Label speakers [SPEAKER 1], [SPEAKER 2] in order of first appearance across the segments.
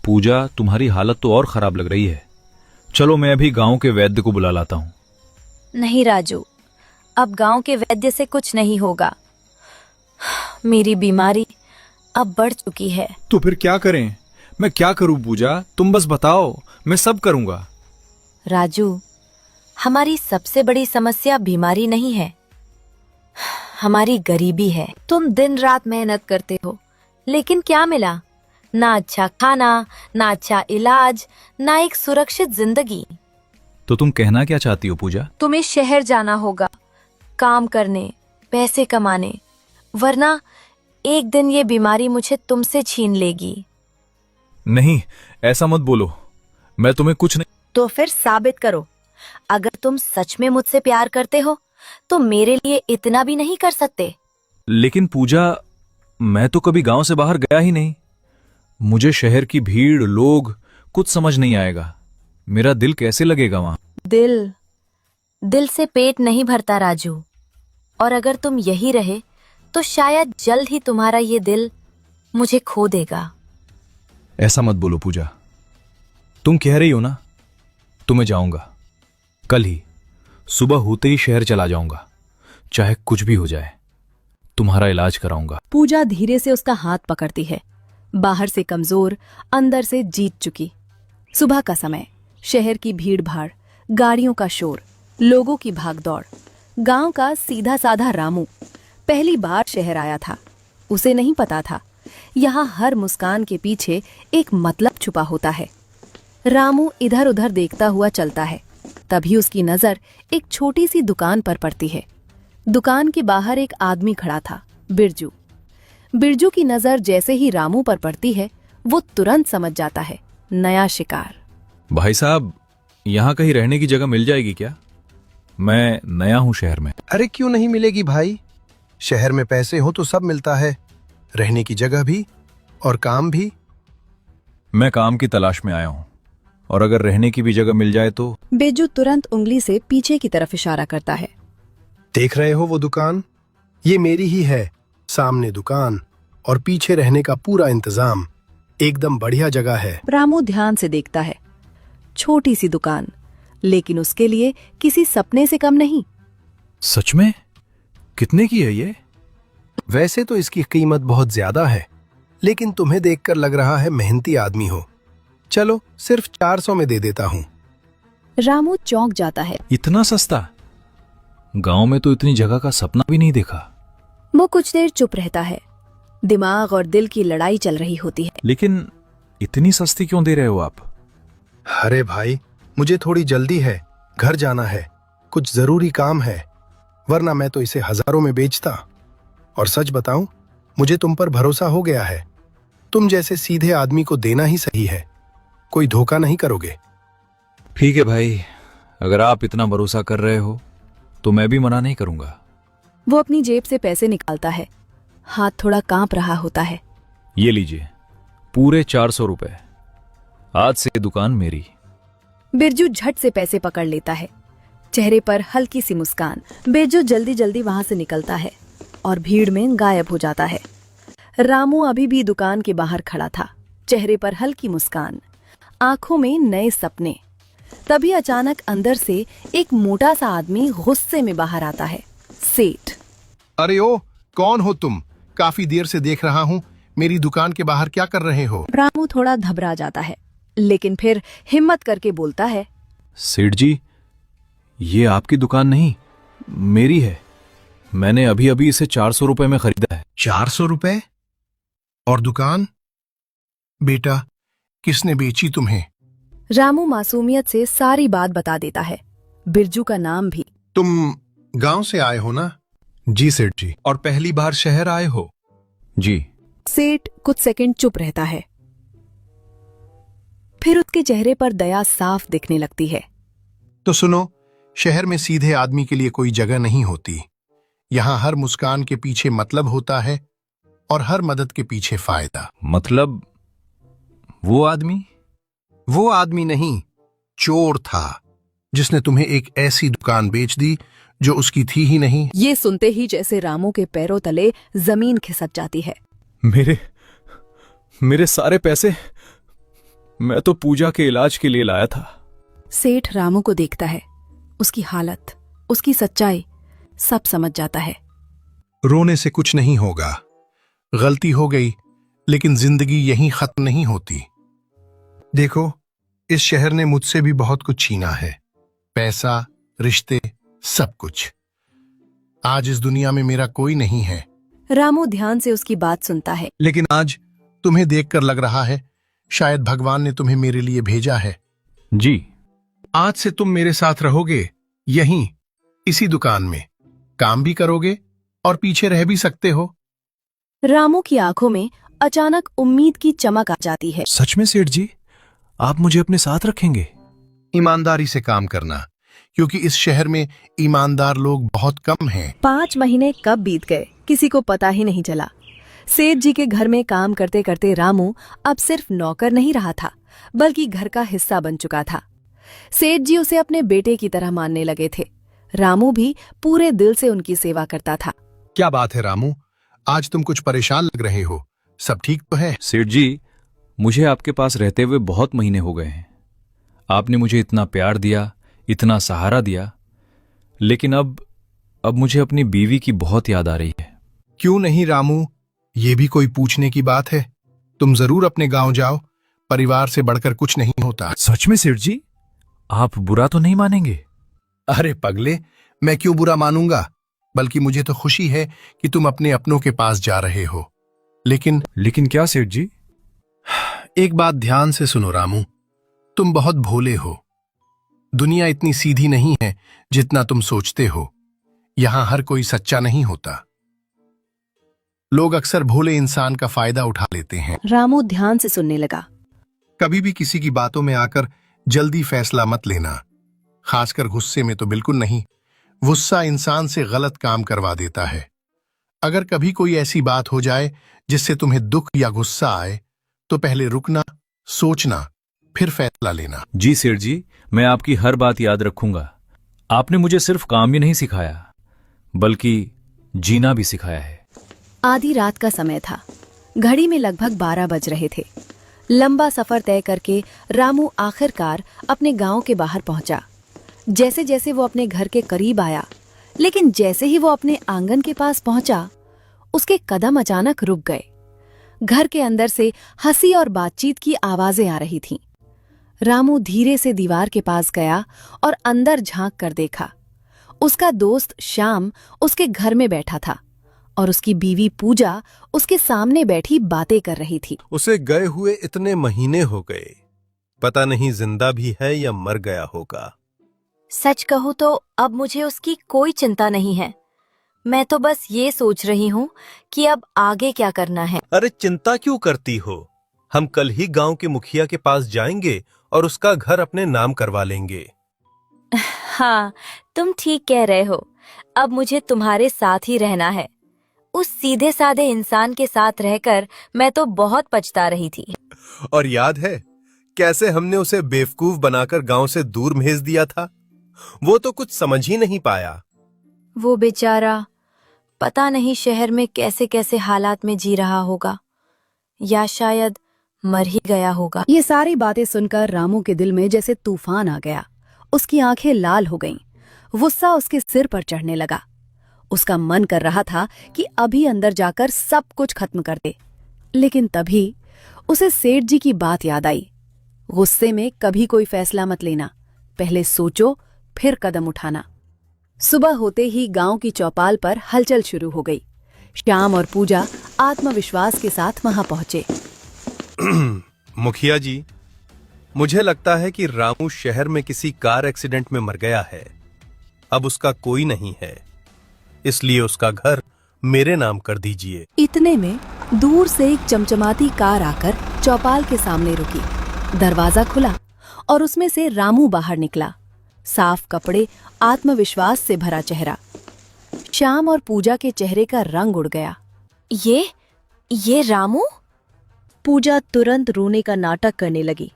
[SPEAKER 1] पूजा, तुम्हारी हालत तो और खराब लग रही है। चलो मैं अभी गांव के वैद्य को बुला लाता हूँ।
[SPEAKER 2] नहीं राजू, अब गांव के वैद्य से कुछ नहीं होगा। मेरी बीमारी अब बढ़ चुकी है।
[SPEAKER 3] तो फिर क्या करें? मैं क्या करूं पूजा, तुम बस बताओ, मैं सब करूंगा।
[SPEAKER 2] राजू, हमारी सबसे बड़ी समस्या बीमारी नहीं है, हमारी गरीबी है। तुम दिन रात मेहनत करते हो, लेकिन क्या मिला? ना अच्छा खाना, ना अच्छा इलाज, ना एक सुरक्षित जिंदगी।
[SPEAKER 1] तो तुम कहना क्या चाहती हो पूजा?
[SPEAKER 2] तुम्हें शहर जाना होगा, काम करने, पैसे कमाने, वरना एक दिन ये बीमारी मुझे तुमसे छीन लेगी।
[SPEAKER 1] नहीं, ऐसा मत बोलो, मैं तुम्हें कुछ नहीं।
[SPEAKER 2] तो फिर साबित करो। अगर तुम सच में मुझसे प्यार करते हो तो मेरे लिए इतना भी नहीं कर सकते?
[SPEAKER 1] लेकिन पूजा, मैं तो कभी गांव से बाहर गया ही नहीं। मुझे शहर की भीड़, लोग कुछ समझ नहीं आएगा। मेरा दिल कैसे लगेगा वहां?
[SPEAKER 2] दिल से पेट नहीं भरता राजू, और अगर तुम यही रहे तो शायद जल्द ही तुम्हारा ये दिल मुझे खो देगा।
[SPEAKER 1] ऐसा मत बोलो पूजा, तुम कह रही हो ना, तो मैं जाऊंगा। कल ही सुबह होते ही शहर चला जाऊंगा, चाहे कुछ भी हो जाए। तुम्हारा इलाज कराऊंगा।
[SPEAKER 4] पूजा धीरे से उसका हाथ पकड़ती है, बाहर से कमजोर, अंदर से जीत चुकी। सुबह का समय, शहर की भीड़ भाड़, गाड़ियों का शोर, लोगों की भागदौड़। गांव का सीधा साधा रामू पहली बार शहर आया था। उसे नहीं पता था यहाँ हर मुस्कान के पीछे एक मतलब छुपा होता है। रामू इधर उधर देखता हुआ चलता है। तभी उसकी नजर एक छोटी सी दुकान पर पड़ती है। दुकान के बाहर एक आदमी खड़ा था, बिरजू। बिरजू की नजर जैसे ही रामू पर पड़ती है, वो तुरंत समझ जाता है, नया शिकार।
[SPEAKER 1] भाई साहब, यहाँ कहीं रहने की जगह मिल जाएगी क्या? मैं नया हूँ शहर में।
[SPEAKER 5] अरे क्यों नहीं मिलेगी भाई, शहर में पैसे हो तो सब मिलता है, रहने की जगह भी और काम भी।
[SPEAKER 1] मैं काम की तलाश में आया हूँ, और अगर रहने की भी जगह मिल जाए तो।
[SPEAKER 4] बिरजू तुरंत उंगली से पीछे की तरफ इशारा करता है।
[SPEAKER 5] देख रहे हो वो दुकान? ये मेरी ही है। सामने दुकान और पीछे रहने का पूरा इंतजाम। एकदम बढ़िया जगह है।
[SPEAKER 4] रामू ध्यान से देखता है। छोटी सी दुकान, लेकिन उसके लिए किसी सपने से कम नहीं।
[SPEAKER 1] सच में? कितने की है ये?
[SPEAKER 5] वैसे तो इसकी कीमत बहुत ज्यादा है, लेकिन तुम्हें देखकर लग रहा है मेहनती आदमी हो। चलो सिर्फ 400 में दे देता हूँ।
[SPEAKER 4] रामू चौंक जाता है।
[SPEAKER 1] इतना सस्ता? गांव में तो इतनी जगह का सपना भी नहीं देखा।
[SPEAKER 4] वो कुछ देर चुप रहता है। दिमाग और दिल की लड़ाई चल रही होती है।
[SPEAKER 1] लेकिन इतनी सस्ती क्यों दे रहे हो आप?
[SPEAKER 5] अरे भाई, मुझे थोड़ी जल्दी है, घर जाना है, कुछ जरूरी काम है, वरना मैं तो इसे हजारों में बेचता। और सच बताऊं, मुझे तुम पर भरोसा हो गया है। तुम जैसे सीधे आदमी को देना ही सही है, कोई धोखा नहीं करोगे।
[SPEAKER 1] ठीक है भाई, अगर आप इतना भरोसा कर रहे हो तो मैं भी मना नहीं करूंगा।
[SPEAKER 4] वो अपनी जेब से पैसे निकालता है। हाथ थोड़ा कांप रहा होता है।
[SPEAKER 1] ये लीजिए, पूरे 400 रुपए। आज से ये दुकान मेरी।
[SPEAKER 4] बिरजू झट से पैसे पकड़ लेता है, चेहरे पर हल्की सी मुस्कान। बिरजू जल्दी जल्दी वहां से निकलता है और भीड़ में गायब हो जाता है। रामू अभी भी दुकान के बाहर खड़ा था, चेहरे पर हल्की मुस्कान, आंखों में नए सपने। तभी अचानक अंदर से एक मोटा सा आदमी गुस्से में बाहर आता है। सेठ।
[SPEAKER 5] अरे ओ, कौन हो तुम? काफी देर से देख रहा हूँ, मेरी दुकान के बाहर क्या कर रहे हो?
[SPEAKER 4] रामू थोड़ा घबरा जाता है, लेकिन फिर हिम्मत करके बोलता है।
[SPEAKER 1] सेठ जी, ये आपकी दुकान नहीं, मेरी है। मैंने अभी अभी इसे 400 रुपए में खरीदा है।
[SPEAKER 5] 400 रुपए? और दुकान? बेटा, किसने बेची तुम्हें?
[SPEAKER 4] रामू मासूमियत से सारी बात बता देता है, बिरजू का नाम भी।
[SPEAKER 5] तुम गांव से आए हो ना? जी सेठ जी। और पहली बार शहर आए हो?
[SPEAKER 1] जी।
[SPEAKER 4] सेठ कुछ सेकंड चुप रहता है, फिर उसके चेहरे पर दया साफ दिखने लगती है।
[SPEAKER 5] तो सुनो, शहर में सीधे आदमी के लिए कोई जगह नहीं होती। यहाँ हर मुस्कान के पीछे मतलब होता है और हर मदद के पीछे फायदा।
[SPEAKER 1] मतलब वो आदमी?
[SPEAKER 5] वो आदमी नहीं, चोर था, जिसने तुम्हें एक ऐसी दुकान बेच दी जो उसकी थी ही नहीं।
[SPEAKER 4] ये सुनते ही जैसे रामू के पैरों तले जमीन खिसक जाती है।
[SPEAKER 1] मेरे सारे पैसे मैं तो पूजा के इलाज के लिए लाया था।
[SPEAKER 4] सेठ रामू को देखता है, उसकी हालत, उसकी सच्चाई सब समझ जाता है।
[SPEAKER 5] रोने से कुछ नहीं होगा। गलती हो गई, लेकिन जिंदगी यहीं खत्म नहीं होती। देखो, इस शहर ने मुझसे भी बहुत कुछ छीना है, पैसा, रिश्ते, सब कुछ। आज इस दुनिया में मेरा कोई नहीं है,
[SPEAKER 4] रामू ध्यान से उसकी बात सुनता है।
[SPEAKER 5] लेकिन आज तुम्हें देखकर लग रहा है शायद भगवान ने तुम्हें मेरे लिए भेजा है।
[SPEAKER 1] जी।
[SPEAKER 5] आज से तुम मेरे साथ रहोगे, यहीं इसी दुकान में काम भी करोगे और पीछे रह भी सकते हो।
[SPEAKER 4] रामू की आंखों में अचानक उम्मीद की चमक आ जाती है।
[SPEAKER 1] सच में सेठ जी, आप मुझे अपने साथ रखेंगे?
[SPEAKER 5] ईमानदारी से काम करना, क्योंकि इस शहर में ईमानदार लोग बहुत कम हैं।
[SPEAKER 4] 5 महीने कब बीत गए किसी को पता ही नहीं चला। सेठ जी के घर में काम करते करते रामू अब सिर्फ नौकर नहीं रहा था, बल्कि घर का हिस्सा बन चुका था। सेठ जी उसे अपने बेटे की तरह मानने लगे थे। रामू भी पूरे दिल से उनकी सेवा करता था।
[SPEAKER 5] क्या बात है रामू, आज तुम कुछ परेशान लग रहे हो, सब ठीक तो है?
[SPEAKER 1] सेठ जी, मुझे आपके पास रहते हुए बहुत महीने हो गए हैं। आपने मुझे इतना प्यार दिया, इतना सहारा दिया, लेकिन अब मुझे अपनी बीवी की बहुत याद आ रही है।
[SPEAKER 5] क्यों नहीं रामू, ये भी कोई पूछने की बात है? तुम जरूर अपने गांव जाओ, परिवार से बढ़कर कुछ नहीं होता।
[SPEAKER 1] सच में सेठ जी, आप बुरा तो नहीं मानेंगे?
[SPEAKER 5] अरे पगले, मैं क्यों बुरा मानूंगा, बल्कि मुझे तो खुशी है कि तुम अपने अपनों के पास जा रहे हो।
[SPEAKER 1] लेकिन क्या सेठ जी?
[SPEAKER 5] एक बात ध्यान से सुनो रामू, तुम बहुत भोले हो। दुनिया इतनी सीधी नहीं है जितना तुम सोचते हो। यहां हर कोई सच्चा नहीं होता। लोग अक्सर भोले इंसान का फायदा उठा लेते हैं।
[SPEAKER 4] रामू ध्यान से सुनने लगा।
[SPEAKER 5] कभी भी किसी की बातों में आकर जल्दी फैसला मत लेना, खासकर गुस्से में तो बिल्कुल नहीं। गुस्सा इंसान से गलत काम करवा देता है। अगर कभी कोई ऐसी बात हो जाए जिससे तुम्हें दुख या गुस्सा आए, तो पहले रुकना, सोचना, फिर फैसला लेना।
[SPEAKER 1] जी सेठ जी, मैं आपकी हर बात याद रखूंगा। आपने मुझे सिर्फ काम ही नहीं सिखाया, बल्कि जीना भी सिखाया है।
[SPEAKER 4] आधी रात का समय था। घड़ी में लगभग 12 बज रहे थे। लंबा सफर तय करके रामू आखिरकार अपने गांव के बाहर पहुंचा। जैसे जैसे वो अपने घर के करीब आया, लेकिन जैसे ही वो अपने आंगन के पास पहुंचा, उसके कदम अचानक रुक गए। घर के अंदर से हंसी और बातचीत की आवाजें आ रही थीं। रामू धीरे से दीवार के पास गया और अंदर झांक कर देखा। उसका दोस्त श्याम उसके घर में बैठा था और उसकी बीवी पूजा उसके सामने बैठी बातें कर रही थी।
[SPEAKER 6] उसे गए हुए इतने महीने हो गए, पता नहीं जिंदा भी है या मर गया होगा।
[SPEAKER 2] सच कहूँ तो अब मुझे उसकी कोई चिंता नहीं है। मैं तो बस ये सोच रही हूँ कि अब आगे क्या करना है।
[SPEAKER 6] अरे चिंता क्यों करती हो? हम कल ही गांव के मुखिया के पास जाएंगे और उसका घर अपने नाम करवा लेंगे।
[SPEAKER 2] हाँ, तुम ठीक कह रहे हो। अब मुझे तुम्हारे साथ ही रहना है। उस सीधे साधे इंसान के साथ रहकर मैं तो बहुत पछता रही थी।
[SPEAKER 6] और याद है कैसे हमने उसे बेवकूफ बनाकर गांव से दूर भेज दिया था? वो तो कुछ समझ ही नहीं पाया।
[SPEAKER 2] वो बेचारा पता नहीं शहर में कैसे कैसे हालात में जी रहा होगा, या शायद मर ही गया होगा।
[SPEAKER 4] ये सारी बातें सुनकर रामू के दिल में जैसे तूफान आ गया। उसकी आंखें लाल हो गईं। गुस्सा उसके सिर पर चढ़ने लगा। उसका मन कर रहा था कि अभी अंदर जाकर सब कुछ खत्म कर दे, लेकिन तभी उसे सेठ जी की बात याद आई। गुस्से में कभी कोई फैसला मत लेना, पहले सोचो फिर कदम उठाना। सुबह होते ही गांव की चौपाल पर हलचल शुरू हो गई। श्याम और पूजा आत्मविश्वास के साथ वहां पहुंचे।
[SPEAKER 6] मुखिया जी, मुझे लगता है कि रामू शहर में किसी कार एक्सीडेंट में मर गया है। अब उसका कोई नहीं है, इसलिए उसका घर मेरे नाम कर दीजिए।
[SPEAKER 4] इतने में दूर से एक चमचमाती कार आकर चौपाल के सामने रुकी। दरवाजा खुला और उसमें से रामू बाहर निकला। साफ कपड़े, आत्मविश्वास से भरा चेहरा। श्याम और पूजा के चेहरे का रंग उड़ गया।
[SPEAKER 2] ये रामू?
[SPEAKER 4] पूजा तुरंत रोने का नाटक करने लगी।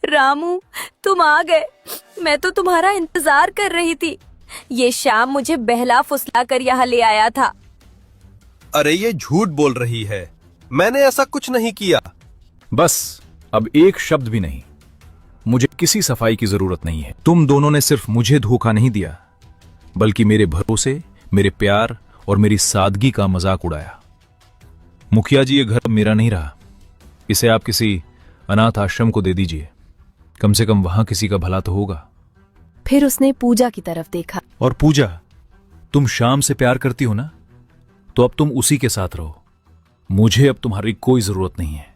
[SPEAKER 2] रामू, तुम आ गए। मैं तो तुम्हारा इंतजार कर रही थी। ये श्याम मुझे बहला फुसला कर यहाँ ले आया था।
[SPEAKER 6] अरे ये झूठ बोल रही है, मैंने ऐसा कुछ नहीं किया।
[SPEAKER 1] बस अब एक शब्द भी नहीं। मुझे किसी सफाई की जरूरत नहीं है। तुम दोनों ने सिर्फ मुझे धोखा नहीं दिया, बल्कि मेरे भरोसे, मेरे प्यार और मेरी सादगी का मजाक उड़ाया। मुखिया जी, ये घर मेरा नहीं रहा। इसे आप किसी अनाथ आश्रम को दे दीजिए। कम से कम वहां किसी का भला तो होगा।
[SPEAKER 4] फिर उसने पूजा की तरफ देखा।
[SPEAKER 1] और पूजा, तुम श्याम से प्यार करती हो ना, तो अब तुम उसी के साथ रहो। मुझे अब तुम्हारी कोई जरूरत नहीं है।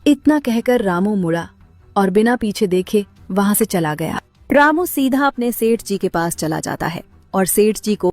[SPEAKER 4] इतना कहकर रामू मुड़ा और बिना पीछे देखे वहां से चला गया। रामू सीधा अपने सेठ जी के पास चला जाता है और सेठ जी को